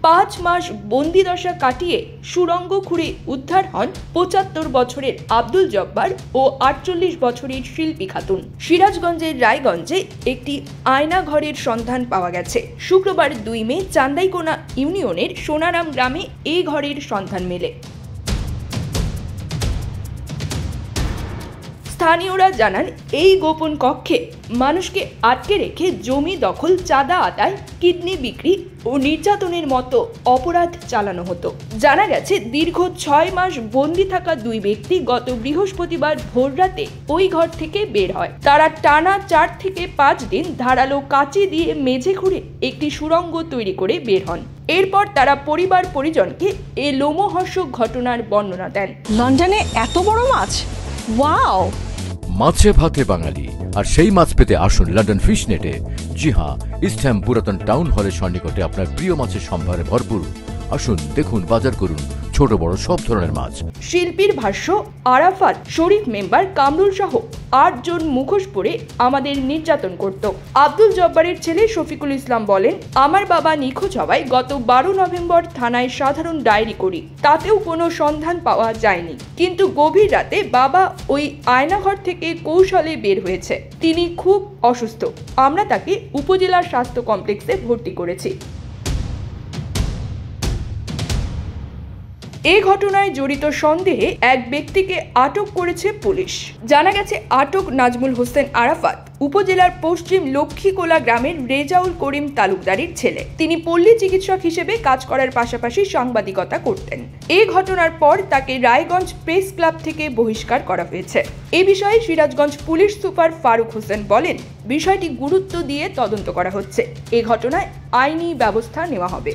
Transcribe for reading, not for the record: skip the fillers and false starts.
5 মাস বন্দিদশা কাটিয়ে সুড়ঙ্গ খুঁড়ে উদ্ধার হন 75 বছরের আব্দুল জব্বার ও 48 বছরের শিল্পী খাতুন। সিরাজগঞ্জের রায়গঞ্জে একটি আয়না ঘরের সন্ধান পাওয়া গেছে। শুক্রবার 2 মে চান্দাইকোনা ইউনিয়নের সোনারাম গ্রামে এই ঘরের সন্ধান মেলে। স্থানীয়রা জানান, এই গোপন কক্ষে মানুষকে আটকে রেখে জমি দখল, চাঁদা আদায়, কিডনি বিক্রি ও নির্যাতনের মতো অপরাধ চালানো হতো। জানা গেছে, দীর্ঘ 6 মাস বন্দি থাকা 2 ব্যক্তি গত বৃহস্পতিবার ভোররাতে ওই ঘর থেকে বের হয়। তারা টানা 4 থেকে 5 দিন ধারালো কাঁচি দিয়ে মেঝে খুঁড়ে একটি সুড়ঙ্গ তৈরি করে বের হন। এরপর তারা পরিবার পরিজনকে এই লোমহর্ষক ঘটনার বর্ণনা দেন। লন্ডনে এত বড় মাছ, ওয়াও! মাছে ভাতে বাঙালি, আর সেই মাছ পেতে আসুন লন্ডন ফিশ নেটে। জি হ্যাঁ, ইস্ট হ্যাম পুরাতন টাউন হলের সন্নিকটে আপনার প্রিয় মাছের সম্ভারে ভরপুর। আসুন, দেখুন, বাজার করুন ছোট বড় সব ধরনের মাছ। শিল্পীর ভাষ্য, আরাফাত, শরীফ মেম্বার, কামরুল সহ 8 জন মুখোশ পরে আমাদের নির্যাতন করত। আব্দুল জব্বারের ছেলে শফিকুল ইসলাম বলেন, আমার বাবা নিখোঁজ হওয়ায় গত 12 নভেম্বর থানায় সাধারণ ডায়েরি করি, তাতেও কোনো সন্ধান পাওয়া যায়নি। কিন্তু গভীর রাতে বাবা ওই আয়নাঘর থেকে কৌশলে বের হয়েছে। তিনি খুব অসুস্থ। আমরা তাকে উপজেলা স্বাস্থ্য কমপ্লেক্সে ভর্তি করেছি। এই ঘটনায় জড়িত সন্দেহে এক ব্যক্তিকে আটক করেছে পুলিশ। জানা গেছে, আটক নাজমুল হোসেন আরাফাত উপজেলার পশ্চিম লক্ষ্মীকোলা গ্রামের রেজাউল করিম তালুকদারের ছেলে। তিনি পল্লী চিকিৎসক হিসেবে কাজ করার পাশাপাশি সাংবাদিকতা করতেন। এই ঘটনার পর তাকে রায়গঞ্জ প্রেস ক্লাব থেকে বহিষ্কার করা হয়েছে। এ বিষয়ে সিরাজগঞ্জ পুলিশ সুপার ফারুক হোসেন বলেন, বিষয়টি গুরুত্ব দিয়ে তদন্ত করা হচ্ছে। এ ঘটনায় আইনি ব্যবস্থা নেওয়া হবে।